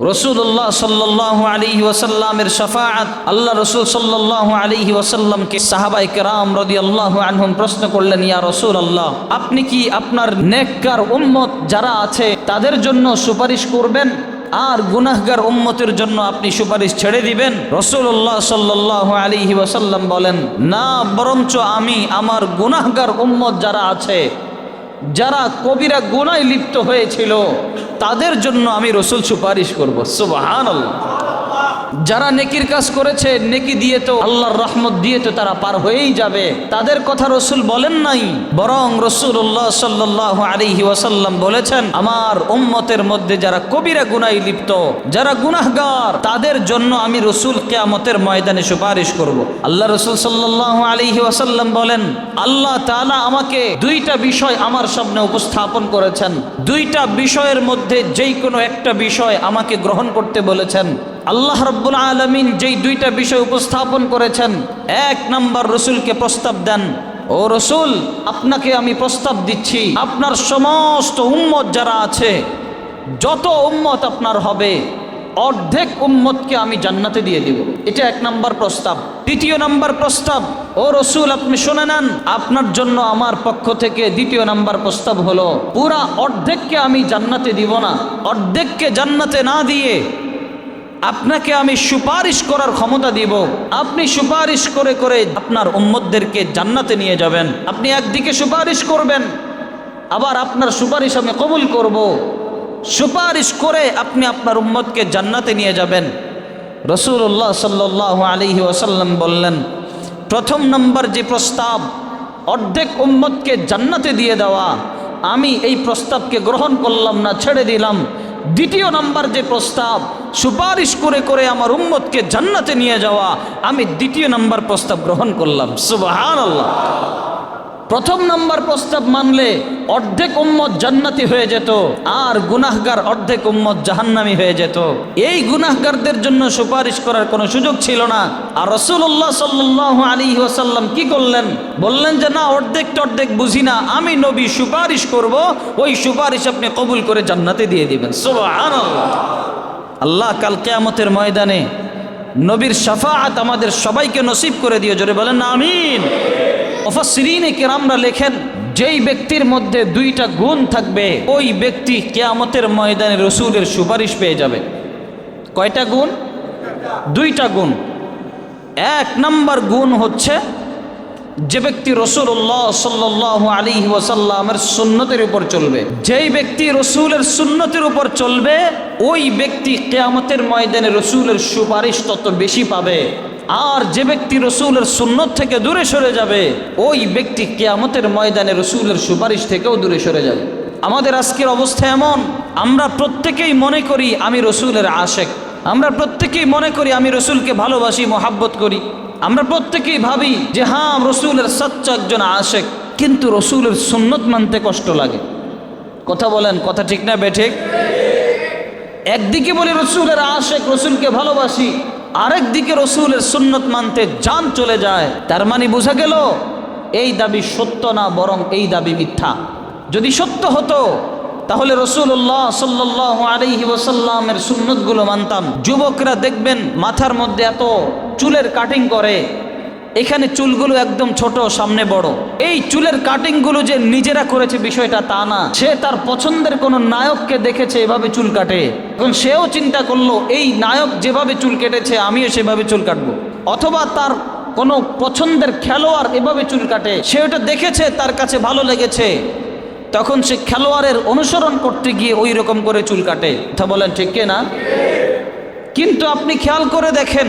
রসুল্লাহ সাল্লাল্লাহু আলাইহি ওয়াসাল্লামের শাফাআত আল্লাহ রসুল সাল্লাল্লাহু আলাইহি ওয়াসাল্লামকে সাহাবায়ে কেরাম রাদিয়াল্লাহু আনহুম প্রশ্ন করলেন, ইয়া রাসূলুল্লাহ, আপনি কি আপনার নেককার উম্মত যারা আছে তাদের জন্য সুপারিশ করবেন আর গুনাহগার উম্মতের জন্য আপনি সুপারিশ ছেড়ে দিবেন? রাসূলুল্লাহ সাল্লাল্লাহু আলাইহি ওয়াসাল্লাম বলেন, না, বরঞ্চ আমি আমার গুনাহগার উম্মত যারা আছে, যারা কবিরা গুনায় লিপ্ত হয়েছিল, তাদের জন্য আমি রসুল সুপারিশ করব। সুবহানাল্লাহ। যারা নেকির কাজ করেছে, নেকি দিয়ে তো আল্লাহর রহমত দিয়ে তো তারা পার হয়েই যাবে, তাদের কথা রসুল বলেন নাই, বরং রাসূলুল্লাহ সাল্লাল্লাহু আলাইহি ওয়াসাল্লাম বলেছেন, আমার উম্মতের মধ্যে যারা কবিরা গুনায় লিপ্ত, যারা গুনাহগার, তাদের জন্য আমি রসুল কিয়ামতের ময়দানে সুপারিশ করব। আল্লাহ রসুল সাল্লাল্লাহু আলাইহি ওয়াসাল্লাম বলেন, আল্লাহ তাআলা আমাকে দুইটা বিষয় আমার সামনে উপস্থাপন করেছেন, দুইটা বিষয়ের মধ্যে যেই কোনো একটা বিষয় আমাকে গ্রহণ করতে বলেছেন। আল্লাহ রাব্বুল আলামিন যেই দুইটা বিষয় উপস্থাপন করেছেন, এক নাম্বার রসুলকে প্রস্তাব দেন, ও রসুল, আপনাকে আমি প্রস্তাব দিচ্ছি, আপনার সমস্ত উম্মত যারা আছে, যত উম্মত আপনার হবে, অর্ধেক উম্মতকে আমি জান্নাতে দিয়ে দিব। এটা এক নাম্বার প্রস্তাব। দ্বিতীয় নাম্বার প্রস্তাব, ও রসুল, আপনি শুনে নেন, আপনার জন্য আমার পক্ষ থেকে দ্বিতীয় নাম্বার প্রস্তাব হলো, পুরা অর্ধেককে আমি জান্নাতে দিব না, অর্ধেককে জান্নাতে না দিয়ে আপনাকে আমি সুপারিশ করার ক্ষমতা দিব। আপনি সুপারিশ করে করে আপনার উম্মতদেরকে জান্নাতে নিয়ে যাবেন। আপনি একদিকে সুপারিশ করবেন, আবার আপনার সুপারিশ আমি কবুল করব। সুপারিশ করে আপনি আপনার উম্মতকে জান্নাতে নিয়ে যাবেন। রাসূলুল্লাহ সাল্লাল্লাহু আলাইহি ওয়াসাল্লাম বললেন, প্রথম নম্বর যে প্রস্তাব, অর্ধেক উম্মতকে জান্নাতে দিয়ে দেওয়া, আমি এই প্রস্তাবকে গ্রহণ করলাম না, ছেড়ে দিলাম। দ্বিতীয় নাম্বার যে প্রস্তাব, সুপারিশ করে করে আমার উম্মতকে জান্নাতে নিয়ে যাওয়া, আমি দ্বিতীয় নাম্বার প্রস্তাব গ্রহণ করলাম। সুবহানাল্লাহ। প্রথম নাম্বার প্রস্তাব মানলে অর্ধেক উম্মত জান্নাতি হয়ে যেত, আর গুনাহগার অর্ধেক উম্মত জাহান্নামী হয়ে যেত। এই গুনাহগারদের জন্য সুপারিশ করার কোনো সুযোগ ছিল না। আর রাসূলুল্লাহ সাল্লাল্লাহু আলাইহি ওয়াসাল্লাম কি করলেন? বললেন যে না, অর্ধেক টর্ধেক বুঝি না, আমি নবী সুপারিশ করব, ওই সুপারিশ আপনি কবুল করে জান্নাতে দিয়ে দিবেন। সুবহানাল্লাহ। আল্লাহ কাল কিয়ামতের ময়দানে নবীর শাফাআত আমাদের সবাইকে নসিব করে দিও। জোরে বলেন না আমিন। মুফাসসিরিনে কেরামরা লেখেন, যেই ব্যক্তির মধ্যে দুইটা গুণ থাকবে, ওই ব্যক্তি কিয়ামতের ময়দানে রসুলের সুপারিশ পেয়ে যাবে। কয়টা গুণ? দুইটা গুণ। এক নাম্বার গুণ হচ্ছে, যে ব্যক্তি রাসূলুল্লাহ সাল্লাল্লাহু আলাইহি ওয়াসাল্লামের সুন্নতের উপর চলবে, যেই ব্যক্তি রসুলের সুন্নতের উপর চলবে, ওই ব্যক্তি কিয়ামতের ময়দানে রসুলের সুপারিশ তত বেশি পাবে। আর যে ব্যক্তি রসুলের সুন্নত থেকে দূরে সরে যাবে, ওই ব্যক্তি কিয়ামতের ময়দানে রসুলের সুপারিশ থেকেও দূরে সরে যাবে। আমাদের আজকের অবস্থা এমন, আমরা প্রত্যেকেই মনে করি আমি রসুলের আশেক, আমরা প্রত্যেকেই মনে করি আমি রসুলকে ভালোবাসি, মহাব্বত করি, আমরা প্রত্যেকেই ভাবি যে হ্যাঁ, রসুলের সচ্চা একজন আশেক, কিন্তু রসুলের সুন্নত মানতে কষ্ট লাগে। কথা বলেন, কথা ঠিক না বেঠিক? একদিকে বলি রসুলের আশেক, রসুলকে ভালোবাসি, আরেক দিকে রসুলের সুন্নত মানতে জান চলে যায়। তার মানে বোঝা গেল এই দাবি সত্য না, বরং এই দাবি মিথ্যা। যদি সত্য হতো তাহলে রাসূলুল্লাহ সাল্লাল্লাহু আলাইহি ওয়াসাল্লামের সুন্নতগুলো মানতাম। যুবকরা দেখবেন মাথার মধ্যে এত চুলের কাটিং করে, এখানে চুলগুলো একদম ছোট, সামনে বড়। এই চুলের কাটিংগুলো যে নিজেরা করেছে বিষয়টা তা না, সে তার পছন্দের কোনো নায়ককে দেখেছে এভাবে চুল কাটে, এখন সেও চিন্তা করলো এই নায়ক যেভাবে চুল কেটেছে আমিও সেভাবে চুল কাটবো। অথবা তার কোনো পছন্দের খেলোয়াড় এভাবে চুল কাটে, সে ওটা দেখেছে, তার কাছে ভালো লেগেছে, তখন সে খেলোয়াড়ের অনুসরণ করতে গিয়ে ওই রকম করে চুল কাটে। কথা বলেন ঠিক না? কিন্তু আপনি খেয়াল করে দেখেন,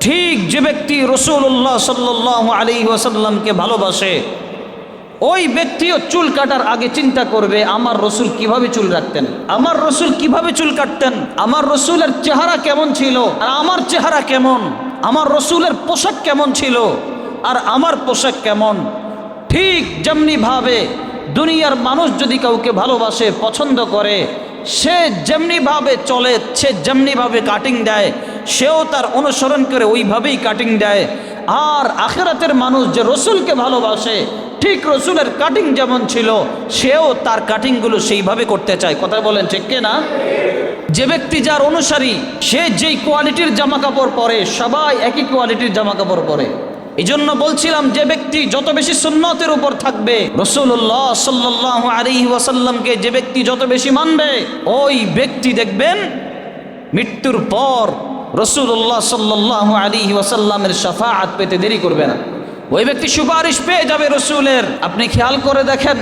ঠিক যে ব্যক্তি রাসূলুল্লাহ সাল্লাল্লাহু আলাইহি ওয়াসাল্লামকে ভালোবাসে, ওই ব্যক্তিও চুল কাটার আগে চিন্তা করবে আমার রসুল কিভাবে চুল রাখতেন, আমার রসুল কিভাবে চুল কাটতেন, আমার রসুলের চেহারা কেমন ছিল আর আমার চেহারা কেমন, আমার রসুলের পোশাক কেমন ছিল আর আমার পোশাক কেমন। ঠিক যেমনি ভাবে দুনিয়ার মানুষ যদি কাউকে ভালোবাসে, পছন্দ করে, সে যেমনি ভাবে চলে, সে যেমনি ভাবে কাটিং দেয়, সেও তার অনুসরণ করে ওইভাবেই কাটিং দেয়। আর আখিরাতের মানুষ যে রসুলকে ভালোবাসে, ঠিক রসুলের কাটিং যেমন ছিল, সেও তার কাটিংগুলো সেইভাবে করতে চায়। কথা বলেন ঠিক না? যে ব্যক্তি যার অনুসারী, সে যেই কোয়ালিটির জামা কাপড় পরে, সবাই একই কোয়ালিটির জামা কাপড় পরে। এই জন্য বলছিলাম, যে ব্যক্তি যত বেশি সুন্নতের উপর থাকবে, রাসূলুল্লাহ সাল্লাল্লাহু আলাইহি ওয়াসাল্লামকে যে ব্যক্তি যত বেশি মানবে, ওই ব্যক্তি দেখবেন মৃত্যুর পর রাসূলুল্লাহ সাল্লাল্লাহু আলাইহি ওয়াসাল্লামের শাফাআত পেতে দেরি করবে না। ওই ব্যক্তি সুপারিশ পেয়ে যাবে রসুলের। আপনি খেয়াল করে দেখেন,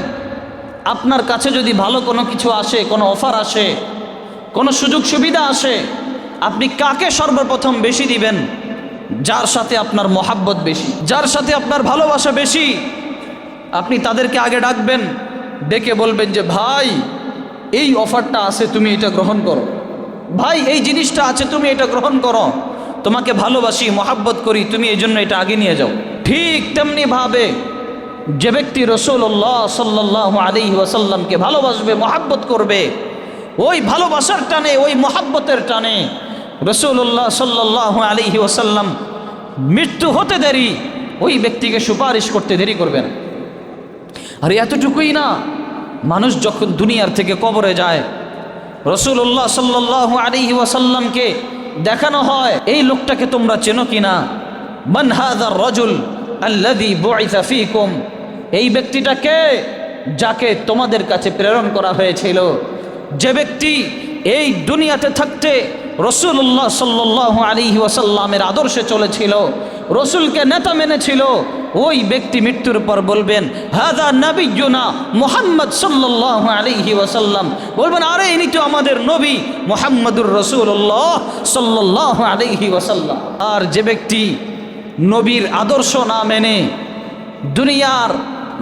আপনার কাছে যদি ভালো কোনো কিছু আসে, কোনো অফার আসে, কোনো সুযোগ সুবিধা আসে, আপনি কাকে সর্বপ্রথম বেশি দিবেন? যার সাথে আপনার মহাব্বত বেশি, যার সাথে আপনার ভালোবাসা বেশি। আপনি তাদেরকে আগে ডাকবেন, ডেকে বলবেন যে ভাই এই অফারটা আছে, তুমি এটা গ্রহণ করো। ভাই এই জিনিসটা আছে, তুমি এটা গ্রহণ করো। তোমাকে ভালোবাসি, মহাব্বত করি, তুমি এই জন্য এটা আগে নিয়ে যাও। ঠিক তেমনি ভাবে যে ব্যক্তি রাসূলুল্লাহ সাল্লাল্লাহু আলাইহি ওয়াসাল্লামকে ভালোবাসবে, মহাব্বত করবে, ওই ভালোবাসার টানে, ওই মহাব্বতের টানে রাসূলুল্লাহ সাল্লাল্লাহু আলাইহি ওয়াসাল্লাম মৃত্যু হতে দেরি, ওই ব্যক্তিকে সুপারিশ করতে দেরি করবে না। আর এতটুকুই না, মানুষ যখন দুনিয়ার থেকে কবরে যায়, রাসূলুল্লাহ সাল্লাল্লাহু আলাইহি ওয়াসাল্লামকে দেখানো হয়, এই লোকটাকে তোমরা চেনো কিনা? মান হাযার রাজুল আল্লাযী বুইসা ফীকুম, এই ব্যক্তিটাকে যাকে তোমাদের কাছে প্রেরণ করা হয়েছিল। যে ব্যক্তি এই দুনিয়াতে থাকতে রাসূলুল্লাহ সাল্লাল্লাহু আলাইহি ওয়াসাল্লামের আদর্শে চলেছিল, রসুলকে নেতা মেনেছিল, ওই ব্যক্তি মৃত্যুর পর বলবেন হাযা নাবিয়্যুনা মুহাম্মদ সাল্লাল্লাহু আলাইহি ওয়াসাল্লাম, বলবেন আরে ইনি তো আমাদের নবী মুহাম্মদুর রাসূলুল্লাহ সাল্লাল্লাহু আলাইহি ওয়াসাল্লাম। আর যে ব্যক্তি নবীর আদর্শ না মেনে দুনিয়ার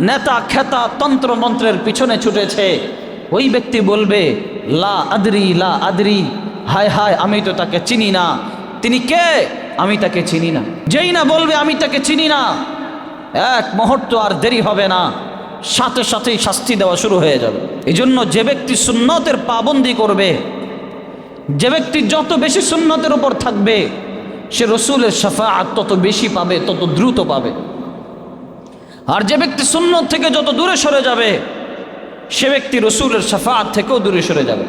নেতা খেতা তন্ত্র মন্ত্রের পিছনে ছুটেছে, ওই ব্যক্তি বলবে লা আদরি লা আদরি, হায় হায় আমি তো তাকে চিনি না। তিনি কে? আমি তাকে চিনি না। যেই না বলবে আমি তাকে চিনি না, এক মুহূর্ত আর দেরি হবে না, সাথে সাথেই শাস্তি দেওয়া শুরু হয়ে যাবে। এই জন্য যে ব্যক্তি সুন্নতের পাবন্দি করবে, যে ব্যক্তি যত বেশি সুন্নতের উপর থাকবে, সে রসুলের শাফাআত তত বেশি পাবে, তত দ্রুত পাবে। আর যে ব্যক্তি সুন্নত থেকে যত দূরে সরে যাবে, সে ব্যক্তি রসুলের শাফাআত থেকেও দূরে সরে যাবে।